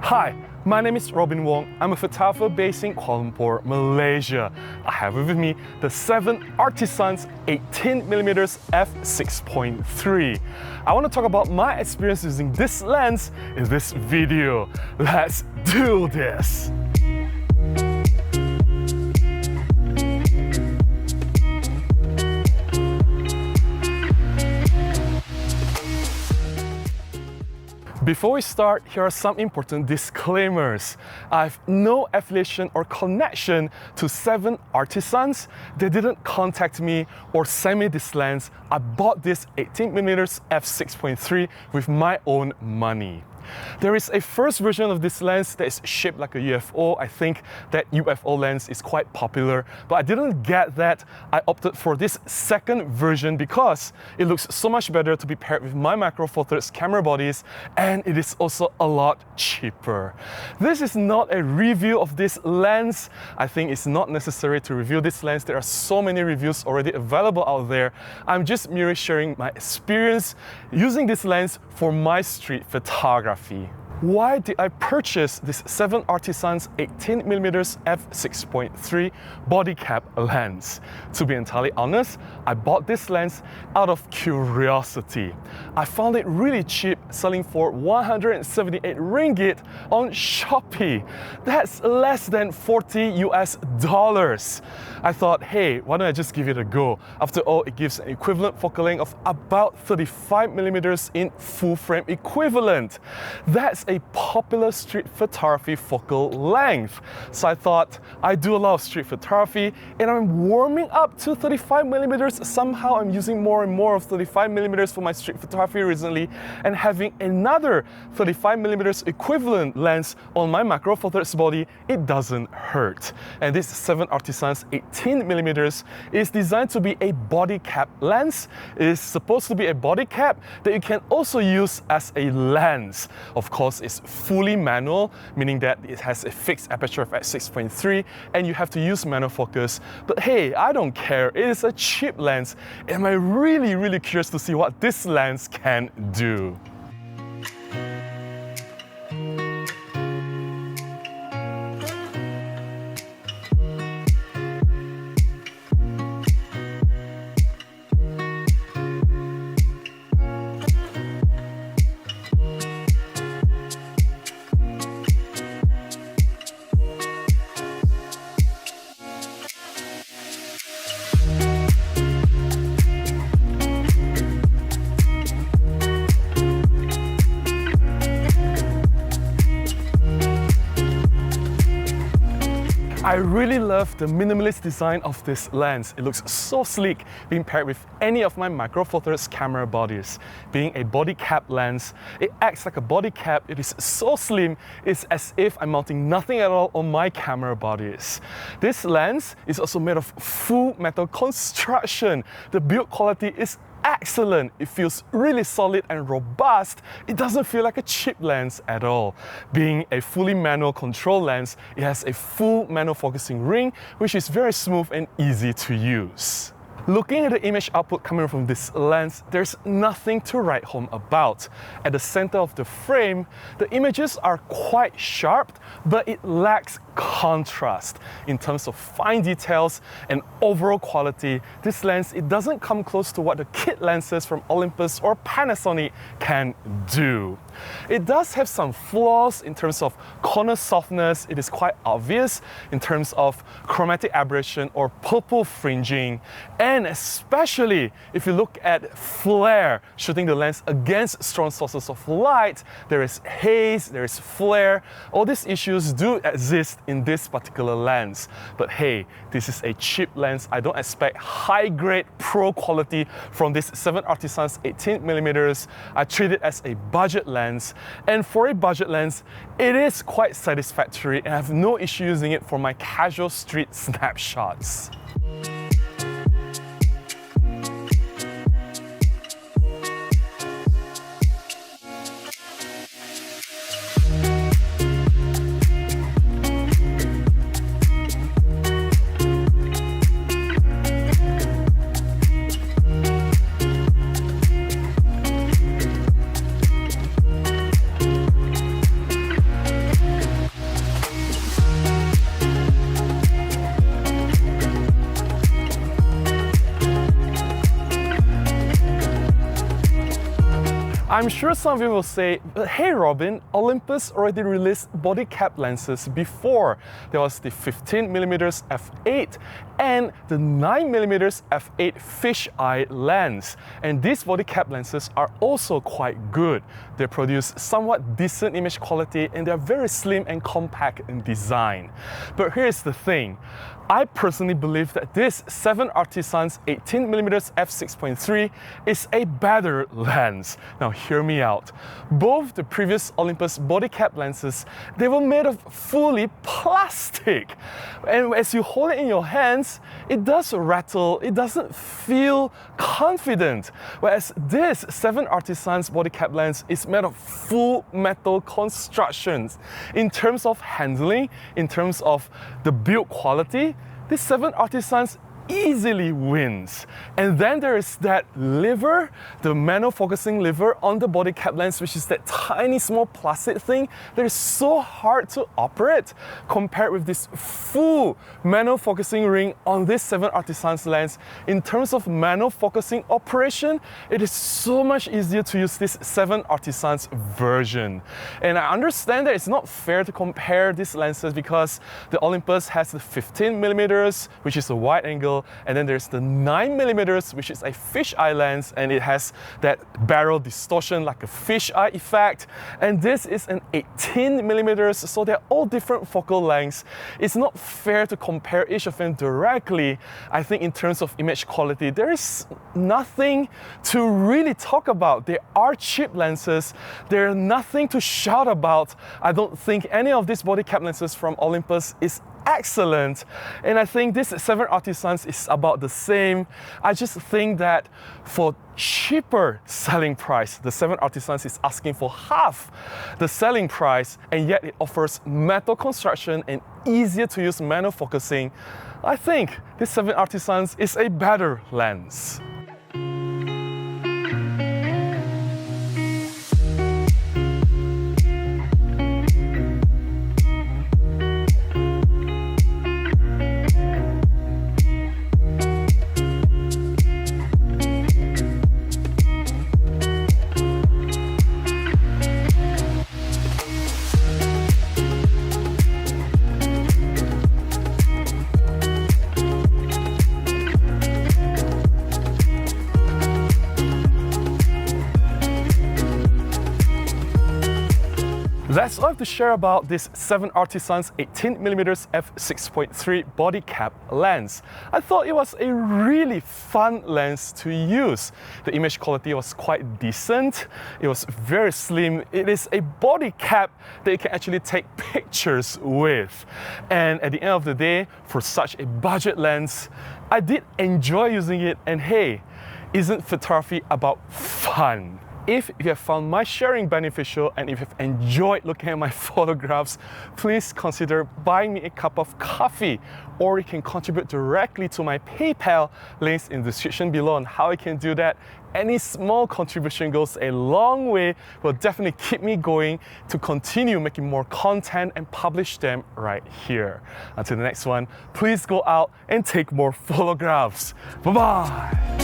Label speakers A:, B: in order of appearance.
A: Hi, my name is Robin Wong. I'm a photographer based in Kuala Lumpur, Malaysia. I have with me the 7Artisans 18mm F6.3. I want to talk about my experience using this lens in this video. Let's do this! Before we start, here are some important disclaimers. I have no affiliation or connection to 7Artisans. They didn't contact me or send me this lens. I bought this 18mm F6.3 with my own money. There is a first version of this lens that is shaped like a UFO. I think that UFO lens is quite popular, but I didn't get that. I opted for this second version because it looks so much better to be paired with my Macro Four Thirds camera bodies, and it is also a lot cheaper. This is not a review of this lens. I think it's not necessary to review this lens. There are so many reviews already available out there. I'm just merely sharing my experience using this lens for my street photography. Why did I purchase this 7Artisans 18mm F6.3 body cap lens? To be entirely honest, I bought this lens out of curiosity. I found it really cheap, selling for 178 ringgit on Shopee. That's less than $40 US. I thought, hey, why don't I just give it a go? After all, it gives an equivalent focal length of about 35mm in full frame equivalent. That's a popular street photography focal length. So I thought, I do a lot of street photography and I'm warming up to 35mm. Somehow I'm using more and more of 35mm for my street photography recently, and having another 35mm equivalent lens on my Macro Four Thirds body, it doesn't hurt. And this 7Artisans 18mm is designed to be a body cap lens. It is supposed to be a body cap that you can also use as a lens. Of course, it's fully manual, meaning that it has a fixed aperture of f6.3 and you have to use manual focus. But hey, I don't care. It is a cheap lens. And I'm really curious to see what this lens can do. I really love the minimalist design of this lens. It looks so sleek being paired with any of my Macro Four Thirds camera bodies. Being a body cap lens, it acts like a body cap. It is so slim, it's as if I'm mounting nothing at all on my camera bodies. This lens is also made of full metal construction. The build quality is excellent. It feels really solid and robust. It doesn't feel like a cheap lens at all. Being a fully manual control lens, it has a full manual focusing ring, which is very smooth and easy to use. Looking at the image output coming from this lens, there's nothing to write home about. At the center of the frame, the images are quite sharp, but it lacks contrast. In terms of fine details and overall quality, this lens, it doesn't come close to what the kit lenses from Olympus or Panasonic can do. It does have some flaws in terms of corner softness. It is quite obvious in terms of chromatic aberration or purple fringing, and especially if you look at flare, shooting the lens against strong sources of light, there is haze, there is flare. All these issues do exist in this particular lens. But hey, this is a cheap lens. I don't expect high-grade pro quality from this 7Artisans 18mm. I treat it as a budget lens, and for a budget lens, it is quite satisfactory, and I have no issue using it for my casual street snapshots. I'm sure some of you will say, but hey Robin, Olympus already released body cap lenses before. There was the 15mm f8 and the 9mm f8 fisheye lens. And these body cap lenses are also quite good. They produce somewhat decent image quality and they're very slim and compact in design. But here's the thing. I personally believe that this 7Artisans 18mm f6.3 is a better lens. Now hear me out. Both the previous Olympus body cap lenses, they were made of fully plastic. And as you hold it in your hands, it does rattle, it doesn't feel confident. Whereas this 7Artisans body cap lens is made of full metal constructions. In terms of handling, in terms of the build quality, this 7Artisans easily wins. And then there is that lever, the manual focusing lever on the body cap lens, which is that tiny small plastic thing that is so hard to operate compared with this full manual focusing ring on this 7Artisans lens. In terms of manual focusing operation, it is so much easier to use this 7Artisans version. And I understand that it's not fair to compare these lenses because the Olympus has the 15mm, which is a wide angle, and then there's the 9mm, which is a fisheye lens, and it has that barrel distortion like a fisheye effect. And this is an 18mm, so they're all different focal lengths. It's not fair to compare each of them directly. I think in terms of image quality, there is nothing to really talk about. They are cheap lenses. They're nothing to shout about. I don't think any of these body cap lenses from Olympus is excellent, and I think this 7Artisans is about the same. I just think that for cheaper selling price, the 7Artisans is asking for half the selling price, and yet it offers metal construction and easier to use manual focusing. I think this 7Artisans is a better lens. That's all I have to share about this 7Artisans 18mm f6.3 body cap lens. I thought it was a really fun lens to use. The image quality was quite decent. It was very slim. It is a body cap that you can actually take pictures with. And at the end of the day, for such a budget lens, I did enjoy using it. And hey, isn't photography about fun? If you have found my sharing beneficial and if you've enjoyed looking at my photographs, please consider buying me a cup of coffee, or you can contribute directly to my PayPal. Links in the description below on how you can do that. Any small contribution goes a long way, will definitely keep me going to continue making more content and publish them right here. Until the next one, please go out and take more photographs. Bye-bye.